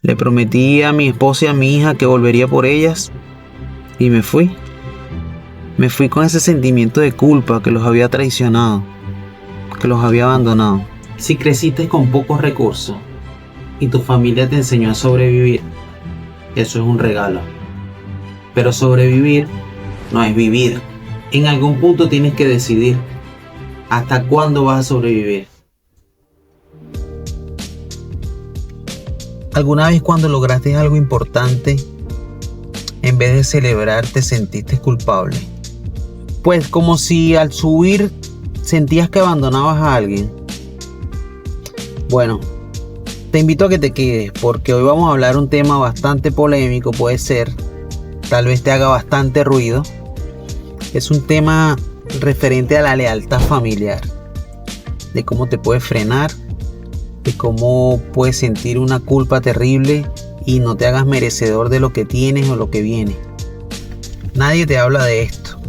Le prometí a mi esposa y a mi hija que volvería por ellas y me fui. Me fui con ese sentimiento de culpa que los había traicionado, que los había abandonado. Si creciste con pocos recursos y tu familia te enseñó a sobrevivir, eso es un regalo. Pero sobrevivir no es vivir. En algún punto tienes que decidir hasta cuándo vas a sobrevivir. ¿Alguna vez cuando lograste algo importante, en vez de celebrar te sentiste culpable? Pues como si al subir sentías que abandonabas a alguien. Bueno, te invito a que te quedes porque hoy vamos a hablar un tema bastante polémico, puede ser, tal vez te haga bastante ruido. Es un tema referente a la lealtad familiar, de cómo te puedes frenar, de cómo puedes sentir una culpa terrible y no te hagas merecedor de lo que tienes o lo que viene. Nadie te habla de esto.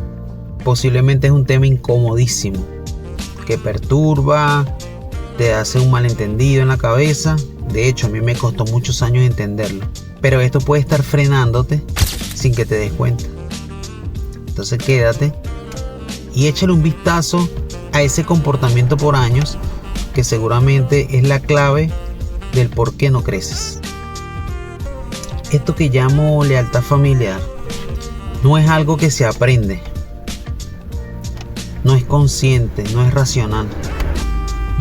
Posiblemente es un tema incomodísimo, que perturba, te hace un malentendido en la cabeza. De hecho, a mí me costó muchos años entenderlo. Pero esto puede estar frenándote sin que te des cuenta. Entonces quédate y échale un vistazo a ese comportamiento por años, que seguramente es la clave del por qué no creces. Esto que llamo lealtad familiar no es algo que se aprende, no es consciente, no es racional.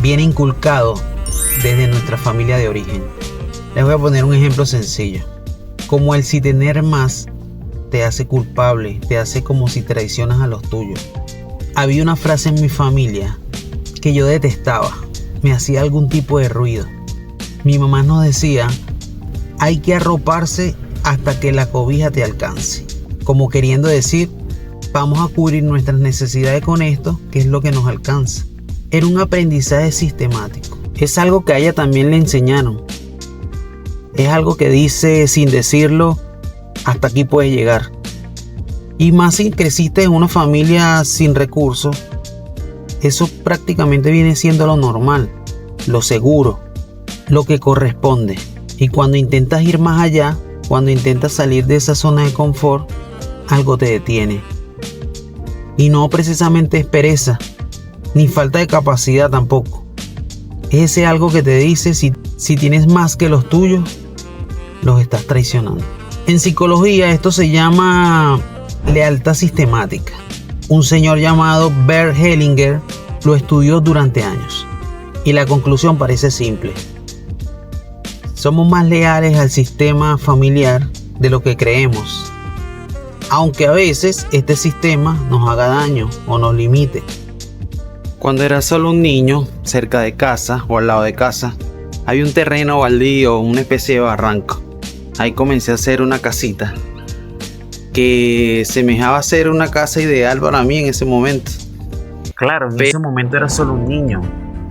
Viene inculcado desde nuestra familia de origen. Les voy a poner un ejemplo sencillo. Como el si tener más te hace culpable, te hace como si traicionas a los tuyos. Había una frase en mi familia que yo detestaba, me hacía algún tipo de ruido. Mi mamá nos decía, hay que arroparse hasta que la cobija te alcance. Como queriendo decir, vamos a cubrir nuestras necesidades con esto, que es lo que nos alcanza. Era un aprendizaje sistemático. Es algo que a ella también le enseñaron. Es algo que dice sin decirlo, hasta aquí puedes llegar. Y más si creciste en una familia sin recursos, eso prácticamente viene siendo lo normal, lo seguro, lo que corresponde. Y cuando intentas ir más allá, cuando intentas salir de esa zona de confort, algo te detiene. Y no precisamente es pereza, ni falta de capacidad tampoco. Es ese algo que te dice si tienes más que los tuyos, los estás traicionando. En psicología esto se llama lealtad sistemática. Un señor llamado Bert Hellinger lo estudió durante años. Y la conclusión parece simple. Somos más leales al sistema familiar de lo que creemos. Aunque a veces este sistema nos haga daño o nos limite. Cuando era solo un niño, cerca de casa o al lado de casa, había un terreno baldío, una especie de barranco. Ahí comencé a hacer una casita que semejaba ser una casa ideal para mí en ese momento. Claro, en ese momento era solo un niño.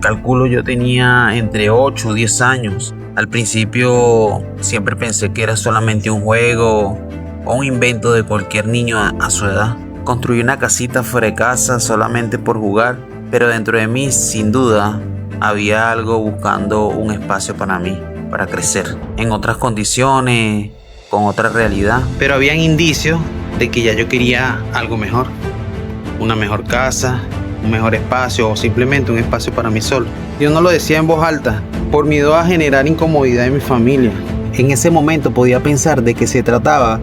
Calculo yo tenía entre 8 o 10 años. Al principio siempre pensé que era solamente un juego o un invento de cualquier niño a su edad. Construí una casita fuera de casa solamente por jugar, pero dentro de mí, sin duda, había algo buscando un espacio para mí, para crecer, en otras condiciones, con otra realidad. Pero habían indicios de que ya yo quería algo mejor, una mejor casa, un mejor espacio o simplemente un espacio para mí solo. Yo no lo decía en voz alta, por miedo a generar incomodidad en mi familia. En ese momento podía pensar de que se trataba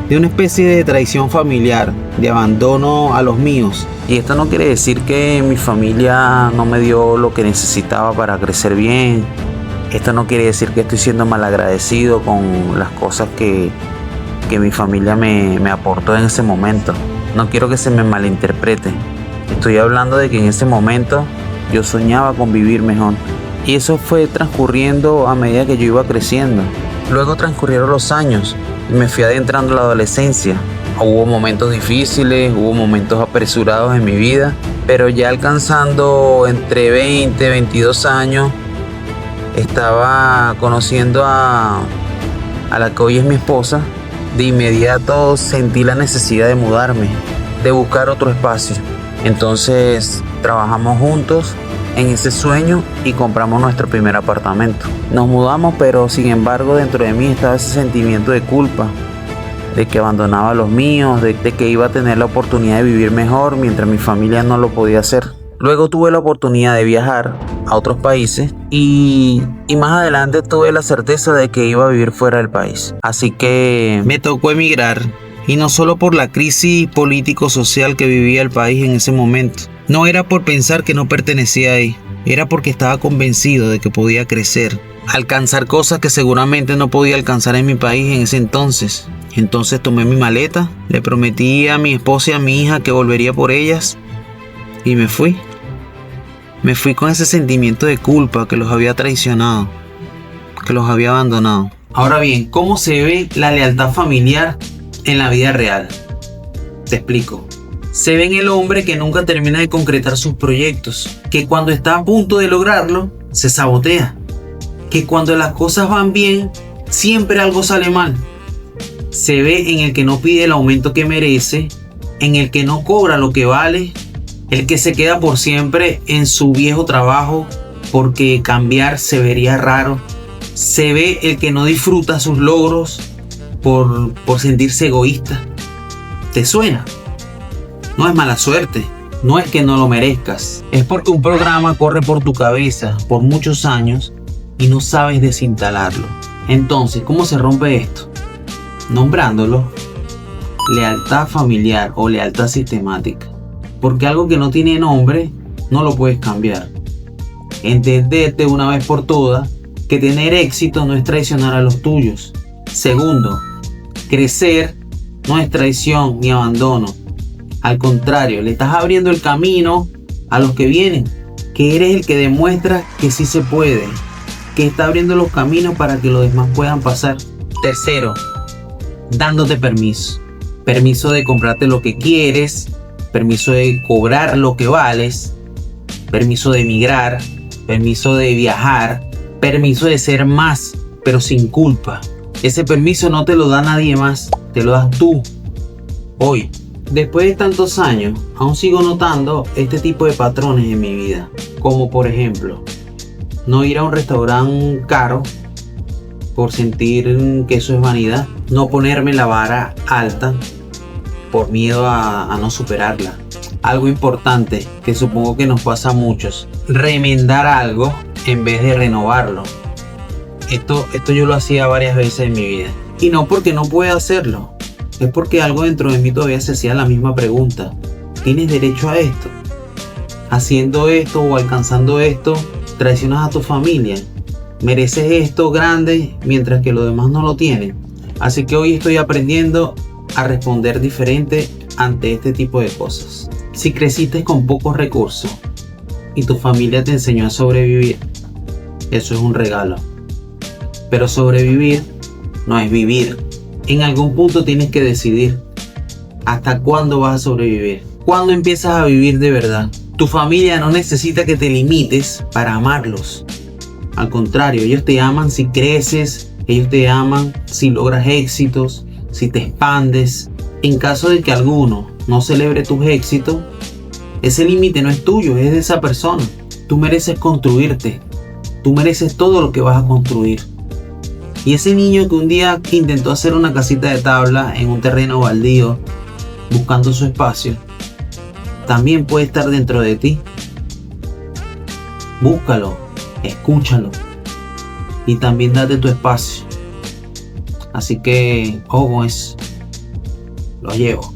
de una especie de traición familiar, de abandono a los míos. Y esto no quiere decir que mi familia no me dio lo que necesitaba para crecer bien. Esto no quiere decir que estoy siendo malagradecido con las cosas que mi familia me aportó en ese momento. No quiero que se me malinterprete. Estoy hablando de que en ese momento yo soñaba con vivir mejor. Y eso fue transcurriendo a medida que yo iba creciendo. Luego transcurrieron los años y me fui adentrando en la adolescencia. Hubo momentos difíciles, hubo momentos apresurados en mi vida, pero ya alcanzando entre 20 y 22 años, estaba conociendo a la que hoy es mi esposa. De inmediato sentí la necesidad de mudarme, de buscar otro espacio. Entonces trabajamos juntos en ese sueño y compramos nuestro primer apartamento. Nos mudamos, pero sin embargo dentro de mí estaba ese sentimiento de culpa, de que abandonaba a los míos, de que iba a tener la oportunidad de vivir mejor mientras mi familia no lo podía hacer. Luego tuve la oportunidad de viajar a otros países y más adelante tuve la certeza de que iba a vivir fuera del país. Así que me tocó emigrar, y no solo por la crisis político-social que vivía el país en ese momento. No era por pensar que no pertenecía ahí, era porque estaba convencido de que podía crecer, alcanzar cosas que seguramente no podía alcanzar en mi país en ese entonces. Entonces tomé mi maleta, le prometí a mi esposa y a mi hija que volvería por ellas y me fui. Me fui con ese sentimiento de culpa, que los había traicionado, que los había abandonado. Ahora bien, ¿cómo se ve la lealtad familiar en la vida real? Te explico. Se ve en el hombre que nunca termina de concretar sus proyectos, que cuando está a punto de lograrlo, se sabotea, que cuando las cosas van bien, siempre algo sale mal. Se ve en el que no pide el aumento que merece, en el que no cobra lo que vale, el que se queda por siempre en su viejo trabajo porque cambiar se vería raro. Se ve el que no disfruta sus logros por sentirse egoísta. ¿Te suena? No es mala suerte, no es que no lo merezcas, es porque un programa corre por tu cabeza por muchos años y no sabes desinstalarlo. Entonces, ¿cómo se rompe esto? Nombrándolo lealtad familiar o lealtad sistemática. Porque algo que no tiene nombre no lo puedes cambiar. Entendete una vez por todas que tener éxito no es traicionar a los tuyos. Segundo, crecer no es traición ni abandono. Al contrario, le estás abriendo el camino a los que vienen, que eres el que demuestra que sí se puede, que está abriendo los caminos para que los demás puedan pasar. Tercero, dándote permiso. Permiso de comprarte lo que quieres, permiso de cobrar lo que vales, permiso de emigrar, permiso de viajar, permiso de ser más, pero sin culpa. Ese permiso no te lo da nadie más, te lo das tú, hoy. Después de tantos años, aún sigo notando este tipo de patrones en mi vida. Como por ejemplo, no ir a un restaurante caro por sentir que eso es vanidad. No ponerme la vara alta por miedo a no superarla. Algo importante que supongo que nos pasa a muchos: remendar algo en vez de renovarlo. Esto yo lo hacía varias veces en mi vida. Y no porque no pueda hacerlo, es porque algo dentro de mí todavía se hacía la misma pregunta: ¿tienes derecho a esto? Haciendo esto o alcanzando esto, traicionas a tu familia. Mereces esto grande mientras que los demás no lo tienen. Así que hoy estoy aprendiendo a responder diferente ante este tipo de cosas. Si creciste con pocos recursos y tu familia te enseñó a sobrevivir, eso es un regalo. Pero sobrevivir no es vivir. En algún punto tienes que decidir hasta cuándo vas a sobrevivir. ¿Cuándo empiezas a vivir de verdad? Tu familia no necesita que te limites para amarlos. Al contrario, ellos te aman si creces, ellos te aman si logras éxitos, si te expandes. En caso de que alguno no celebre tus éxitos, ese límite no es tuyo, es de esa persona. Tú mereces construirte, tú mereces todo lo que vas a construir. Y ese niño que un día intentó hacer una casita de tabla en un terreno baldío, buscando su espacio, también puede estar dentro de ti. Búscalo, escúchalo y también date tu espacio. Así que, ojo con eso, lo llevo.